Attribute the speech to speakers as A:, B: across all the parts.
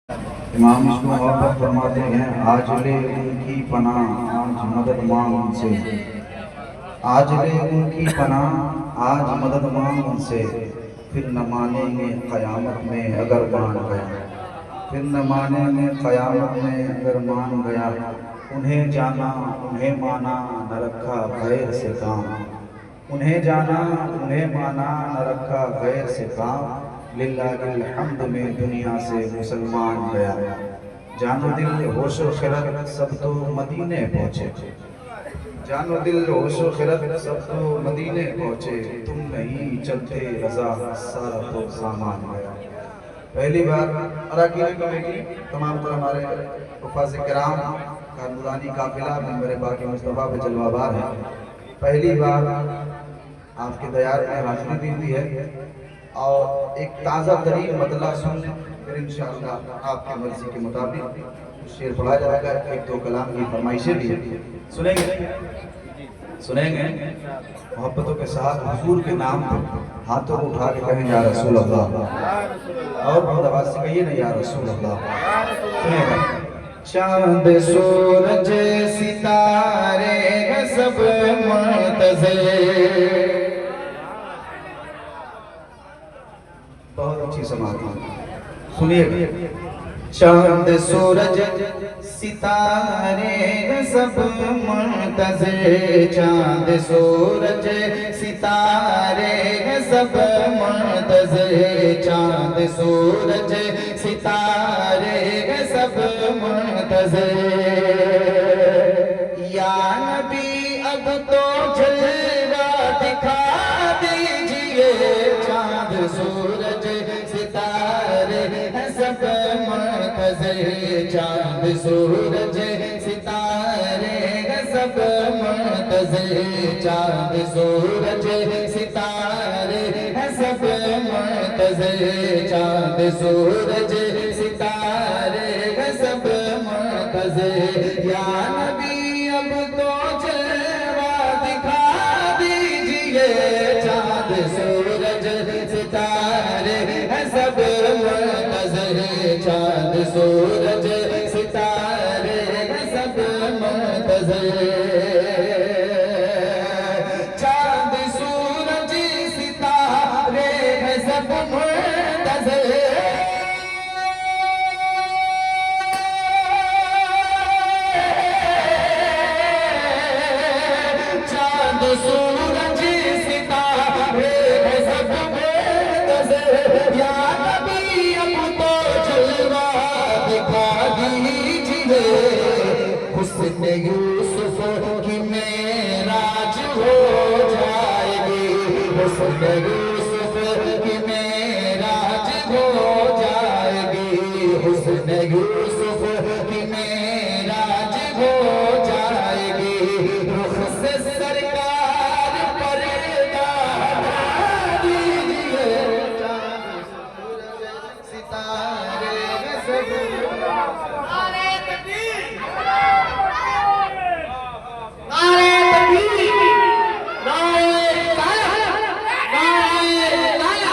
A: इमाम इसको मोहब्बत फरमाते हैं, आज ले उनकी पनाह आज मदद मांग उनसे, आज ले उनकी पनाह आज मदद मांग उनसे, फिर न मानेंगे क़यामत में अगर मान गया, फिर न मानेंगे क़यामत में अगर मान गया। उन्हें जाना उन्हें माना न रखा गैर से काम, उन्हें जाना उन्हें माना न रखा गैर से काम। लिल्लाहिल हम्द में दुनिया से मुसलमान गया, जानो दिल होशो खिरत सब तो मदीने पहुँचे, जानो दिल होशो खिरत सब तो मदीने पहुँचे। तुम नहीं चलते रजा सारा तो सामान गया। पहली बार अराकीन कमेटी तमाम तरह हमारे उफाज़ किराम का नूरानी काफिला में मेरे बाकी मुस्तफ़ा पे जलवाबार है। पहली बार आपके दयार में हाजिरी दी है और एक ताज़ा तरीन मतला सुन फिर इंशाअल्लाह आपकी मर्जी के मुताबिक शेर पढ़ा जाएगा। एक दो कलाम की फरमाइशें भी सुनेंगे सुनेंगे मोहब्बतों के साथ हुजूर के नाम पर हाथों को उठा के कहें या रसूल अल्लाह, और बहुत आवाज से कहिए ना या रसूल अल्लाह। सुनेगा
B: चांद सूरज सितारे सब मुंतज़िर,
A: बहुत अच्छी समाधि सुनिए।
B: चांद सूरज सितारे सब मुंतज़िर, चांद सूरज सितारे सब मुंतज़िर, चांद सूरज सितारे सब मुंतज़िर। या नबी अब तो जलवा दिखा दीजिए, चांद सूरज सितारे सब मुंतज़िर, चांद सूरज सितारे सब मुंतज़िर, चांद सूरज सितारे सब मुंतज़िर, चांद सूरज सितारे सब मुंतज़िर। या नबी अब तो जलवा दिखा दीजिए, चांद सूरज सितारे सब मुंतज़िर, चांद सूरज सितारे सब मुंतज़िर, चांद सूरज सितारे सब मुंतज़िर। चांद सूरज सितारे सब मुंतज़िर। या नबी अब तो जलवा दिखा दीजिए, हुस्न यूसुफ की मेराज हो जाएगी, हुस्न यूसुफ की मेराज हो जाएगी, हुस्न यूसुफ की मेराज हो जाएगी। रुख से सरकार पर्दा हटा दीजिए, सितारे सब
C: नारे तकबीर, नारे तकबीर, नारे ताला, नारे ताला,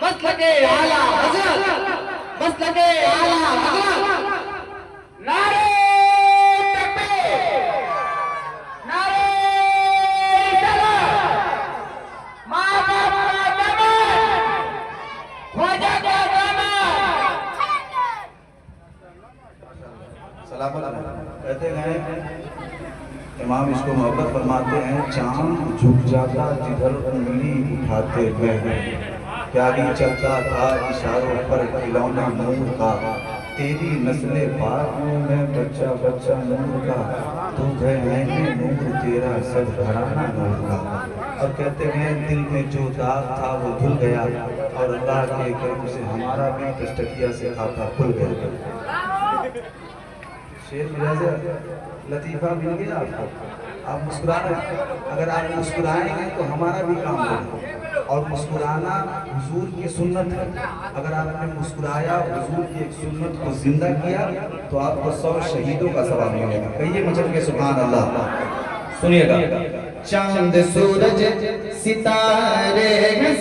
C: बस लगे आला हज़रत, बस लगे आला हज़रत। नारे तकबीर, नारे ताला, माँ बाप का दामन, ख्वाजा का दामन।
A: सलामत कहते हैं इमाम इसको मोहब्बत फरमाते हैं, चांद झुक जाता जिधर उंगली उठाते हुए, क्या ही चलता था इशारों पर खिलौना नूर का, तेरी नस्ले पाक में बच्चा बच्चा नूर का, तू है नूर तेरा सब घराना नूर का। और कहते हैं दिल में जो दाग था वो धुल गया, और अल्लाह के करम से हमारा भी तस्तकिया से खाता खुल गया। शेर मिजाज लतीफ़ा मिल गया आपको, आप मुस्कुरा रहे हैं। अगर आप मुस्कुराएंगे तो हमारा भी काम होगा, और मुस्कुराना हुजूर की सुन्नत है। अगर आपने मुस्कुराया हुजूर की एक सुन्नत को जिंदा किया तो आपको 100 शहीदों का सवाब मिलेगा। कहिए मचल के सुभान अल्लाह। सुनिएगा
B: चांद सूरज सितारे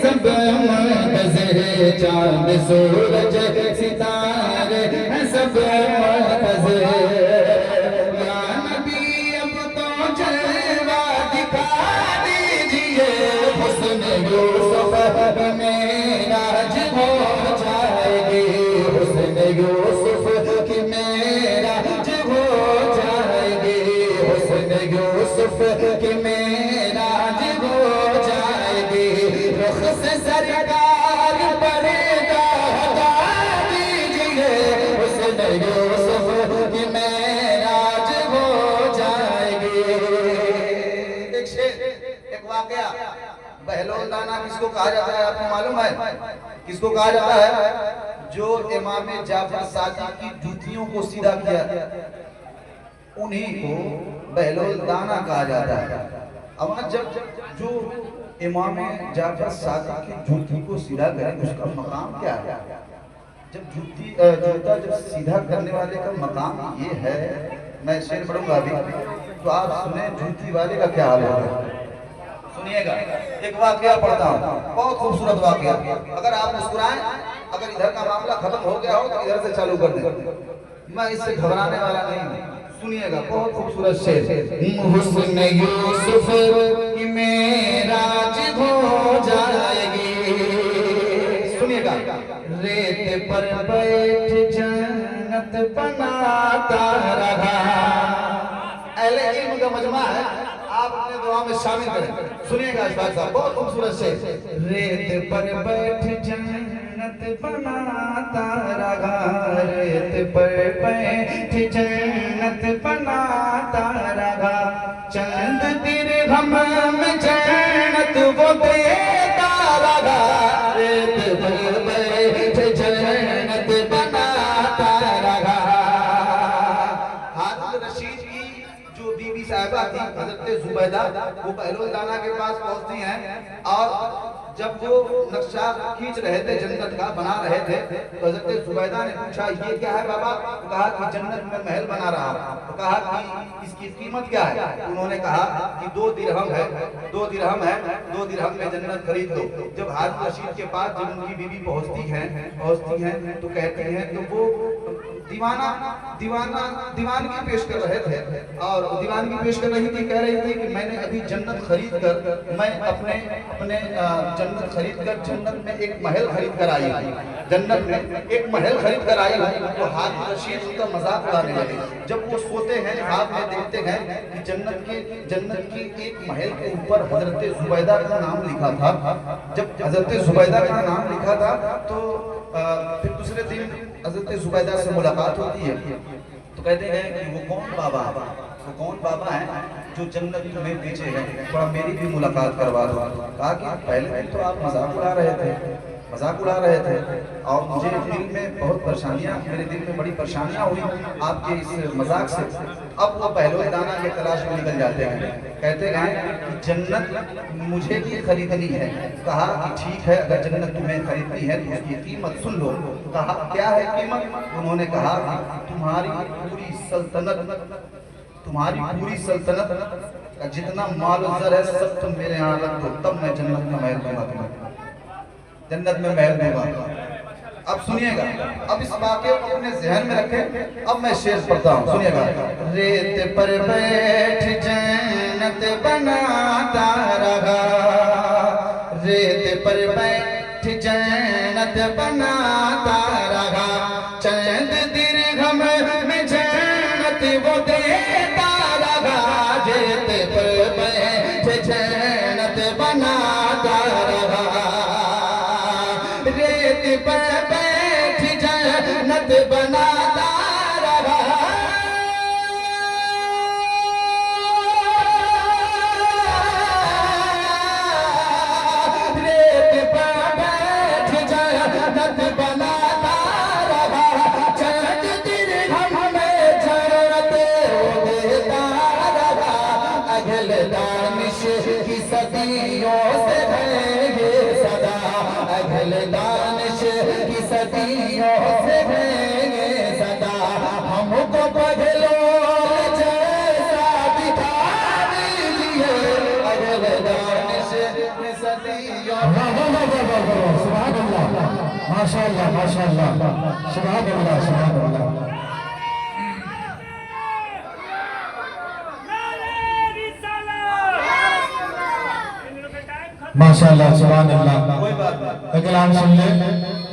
B: सब मुंतज़िर, चांद सूरज सितारे यूसुफ की मेराज हो जाएगी, हुस्न यूसुफ की मेराज हो जाएगी। रुख से सरकार पर्दा हटा दीजिए, हुस्न यूसुफ की मेराज हो जाएगी। एक शेर, एक वाकया। बहलोल दाना किसको कहा जाता है आपको मालूम है? किसको कहा जाता है? जो इमाम जाफर सादिक की जूतियों को सीधा किया, उन्हीं को बहलोल दाना कहा जाता है। अब जब जो इमाम जाफर सादिक की जूती को सीधा करें उसका मकाम क्या है? जब जूता जब सीधा करने वाले का मकाम ये है, मैं शेर पढ़ूंगा अभी तो आप सुने जूती वाले का क्या हाल होगा। सुनिएगा, एक वाकया पढ़ता हूँ, बहुत खूबसूरत वाकया। अगर आप मुस्कुराएं, अगर इधर का मामला खत्म हो गया हो तो इधर से चालू कर दें, मैं इससे घबराने वाला नहीं हूँ। सुनिएगा, बहुत खूबसूरत शेर। हुस्न यूसुफ की मेराज हो जाएगी, सुनिएगा। रेत पर बैठ जन्नत बनाता रहा। अहले इल्म का मजमा है, आप अपने दुआ में शामिल करें। सुनिएगा अशफाक साहब, बहुत खूबसूरत शेर। रेत पर बैठ जन्नत बनाता रहा, रेत पर बैठ जन्नत बनाता रहा। चंद दिरहम में जन्नत वो देता रहा, रेत पर बैठ जन्नत बनाता रहा। हारून रशीद की जो बीबी साहिबा थी हजरत जुबैदा, वो बहलोल दाना के पास पहुंचती हैं और जब वो नक्शा खींच रहे थे, जन्नत का बना रहे थे, तो हजरत जुबैदा ने पूछा ये क्या है बाबा? तो कहा कि जन्नत में महल बना रहा हूं। तो कहा कि इसकी कीमत क्या है? उन्होंने कहा कि 2 दिरहम है, 2 दिरहम है, 2 दिरहम में जन्नत खरीद लो। जब हारून रशीद के पास जब उनकी बीवी पहुंचती हैं तो कहते हैं तो वो दीवानगी पेश कर रहे थे और दीवानगी पेश कर रही थी, कह रही थी कि मैंने अभी जन्नत खरीद कर, मैं अपने जन्नत खरीद कर जन्नत में एक महल खरीद कर आई हूँ, जन्नत में एक महल खरीद कर आई हूँ। तो हारून रशीद उनका मजाक उड़ाने लगे। जब वो सोते हैं ख्वाब में देखते हैं कि जन्नत की एक महल के ऊपर हजरत जुबैदा का नाम लिखा था। जब हजरत जुबैदा का नाम लिखा था तो फिर दूसरे दिन हजरत जुबैदा से मुलाकात होती है तो कहते हैं कि वो कौन बाबा है जो जन्नत में बेचे हैं, थोड़ा मेरी भी मुलाकात करवा दो। कहा कि पहले तो आप मजाक उड़ा रहे थे और मुझे दिल में बहुत परेशानियां, मेरे दिल में बड़ी परेशानियां हुई आपके इस मजाक से। अब वो बहलोल दाना की तलाश में निकल जाते हैं, कहते हैं कि जन्नत मुझे भी खरीदनी है। कहा कि ठीक है, अगर जन्नत तुम्हें खरीदनी है तो उसकी कीमत सुन लो। कहा क्या है कीमत? उन्होंने कहा कि तुम्हारी पूरी सल्तनत का जितना माल ज़र है सब तुम मेरे यहाँ रख दो, तब मैं जन्नत में महल दूंगा। अब सुनिएगा, अब इस वाक़े को अपने ज़हन में रखें। अब मैं शेर पढ़ता हूँ, सुनिएगा। रेत पर बैठ जन्नत बनाता रहा, रेत पर बैठ जन्नत बनाता रहा। चंद दिरहम में जन्नत वो देता रहा, रेत पर बैठ जन्नत बनाता रहा, रेत पर बैठ जन्नत बनाता रहा। रेत पर बैठ जन्नत बनाता रहा। चंद दिरहम में जन्नत देता रहा। अहल दानिश की सदियों से है ये सदा, अहल दानिश की सदियों से है ये सदा। हमको बहलोल जैसा दिखा दीजिए, अहल दानिश की सदियों।
D: सुभान अल्लाह, माशाअल्लाह, माशाअल्लाह, सुभान अल्लाह, सुभान अल्लाह। माशाअल्लाह, सुभान अल्लाह।
B: कोई बात नहीं।
D: कलाम सुन ले।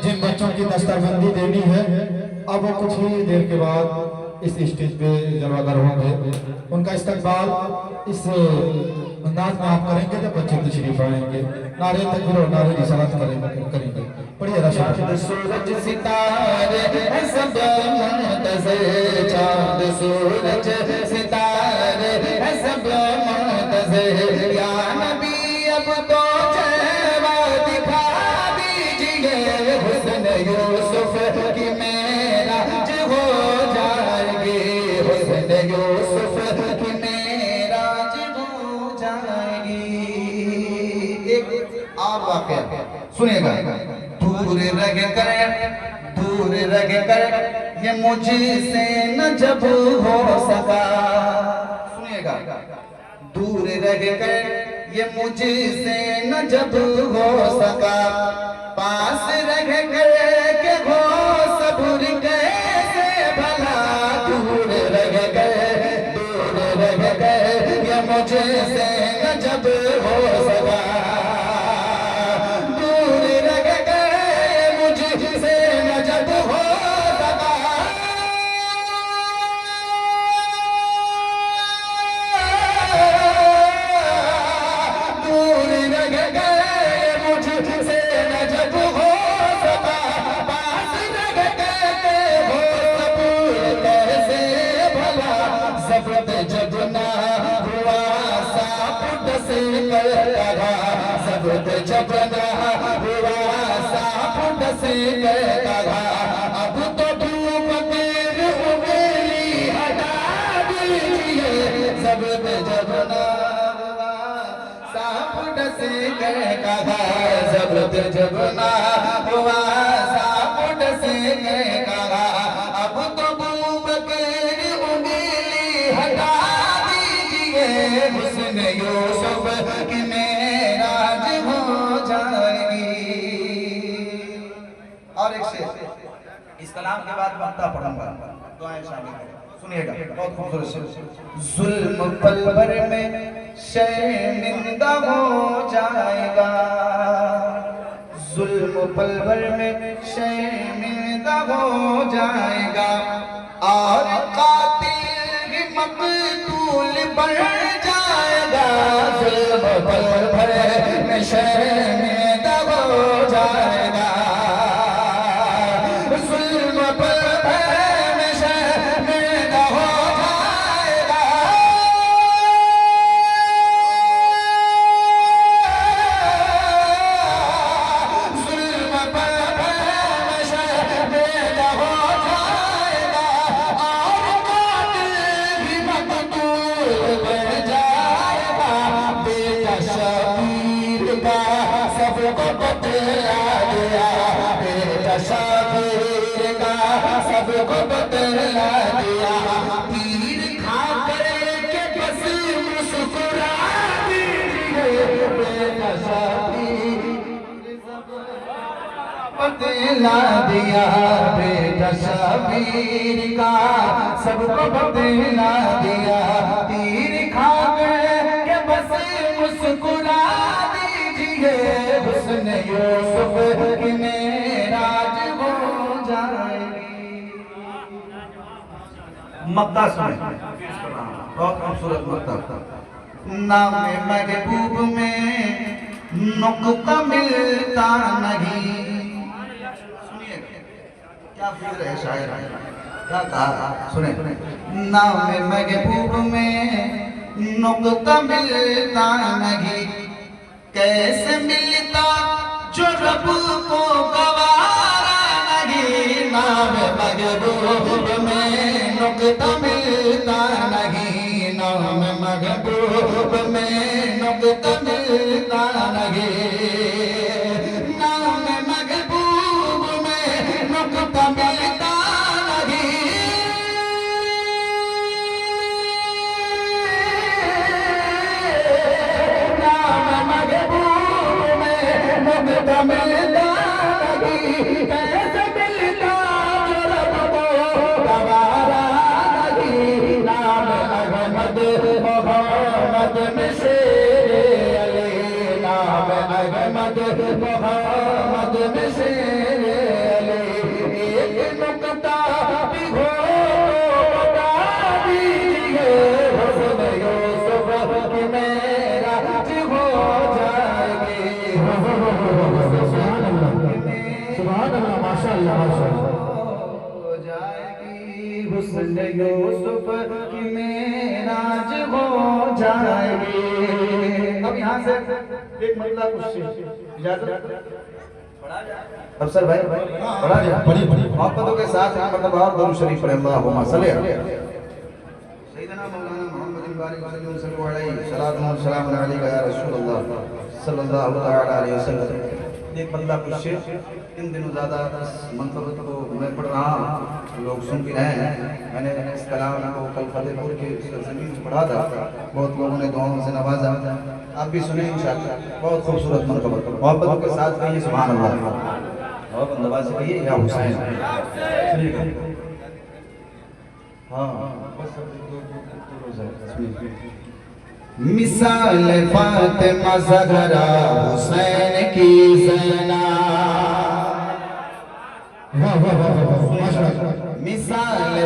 D: जिन बच्चों की दस्तरबंदी देनी है अब वो कुछ ही देर के बाद इस स्टेज पे जलवागर होंगे, उनका इस्तकबाल इस अंदाज में आप करेंगे जब बच्चे तशरीफ आएंगे। नारे तकबीर और नारे रिसालत करेंगे। पढ़िए रशा।
B: सूरज सितारे हैं सब मुंतज़िर, चाँद सूरज सितारे हैं सब मुंतज़िर, या नबी अब तो चेहरा दिखा दीजिए, हुस्न यूसुफ की मेराज हो जाएगी, हुस्न यूसुफ की मेराज हो जाएगी। एक और वाक़या सुनिएगा। दूर रह कर ये मुझसे न जब हो सका, सुनिएगा। दूर रह कर ये मुझसे न जब हो सका, पास रह कर के हो सब्र कैसे भला, दूर रह कर ये मुझसे न जब हो सका, जब ना हुआ साफ डसे लगा, अब तो धूप तेर उंगली हटा दीजिए, जब ना हुआ साफ डसे लगा, जब ना हुआ साफ डसे लगा, अब तो धूप तेर उंगली हटा दीजिए, हुस्न यूसुफ की मेराज हो जाएगी। और एक शेर इस कलाम के बाद मक्ता पढ़ूंगा, दुआएं शामिल करें, सुनिएगा, बहुत खूबसूरत शेर। जुल्म पल भर में शर्मिंदा हो जाएगा, जुल्म पल भर में शर्मिंदा हो जाएगा, और कातिल भी मकतूल बन जाएगा, जुल्म पल भर में शर्मिंदा हो जाएगा, जुल्म पल भर में शर्मिंदा हो जाएगा, जुल्म पल भर में शर्मिंदा हो जाएगा, और कातिल भी मकतूल बन जाएगा, बेटा शबीर का सबको बतला दिया, बेटा शबीर का सबको बतला दिया, तीर खा कर के बस मुस्कुरा दीजिए, बेटा शबीर बतला दिया, बेटा शबीर का सबको बतला दिया, तीर खा कर के बस मुस्कुरा दीजिए, हुस्न यूसुफ की मेराज हो जाएगी।
A: मक्ता सुने, बहुत खूबसूरत मक्ता।
B: नाम महबूब में नुक्ता मिलता नहीं, सुनिएगा
A: क्या फिक्र है शायर, क्या कहा, सुने।
B: नाम महबूब में नुक्ता मिलता नहीं, कैसे मिलता जो रब को गवारा नहीं, नाम महबूब में नुक्ता मिलता नहीं, नाम महबूब में नुक्ता मिलता नहीं, नाम महबूब में नुक्ता मिलता नहीं, नाम महबूब में नुक्ता मिलता नहीं, कैसे मिलता जो रब को गवारा नहीं, नाम अहमद मोहम्मद में शेर अली, नाम अहमद
A: हुस्न यूसुफ की मेराज हो जाएगी। अब यहाँ से एक मतलब कुछ इजाजत अफसर भाई पढ़ा जाए मोहब्बतों के साथ मतलब और दरूद शरीफ पढ़े अल्लाहुम्मा सल्ली सैयदना मौलाना मोहम्मद बारिक सल्लल्लाहु अलैहि सलाम अलैका या रसूलुल्लाह सल्लल्लाहु तआला अलैहि वसल्लम। एक बंदा कुछ इन दिनों ज़्यादा मंतबत को मैं पढ़ रहा हूँ, लोग सुन भी रहे हैं। मैंने इस कलाम को कल फतेहपुर के ज़मीन में पढ़ा था, बहुत लोगों ने दुआओं से नवाजा। आप भी सुने इंशाअल्लाह। बहुत खूबसूरत मंतबत मोहब्बत के साथ कहिए सुभान अल्लाह। और बंदवा से कहिए या हुसैन।
B: मिसाल फातिमा ज़हरा हुसैन की ज़ैना,
D: वाह वाह वाह वाह माशाअल्लाह।
B: मिसाल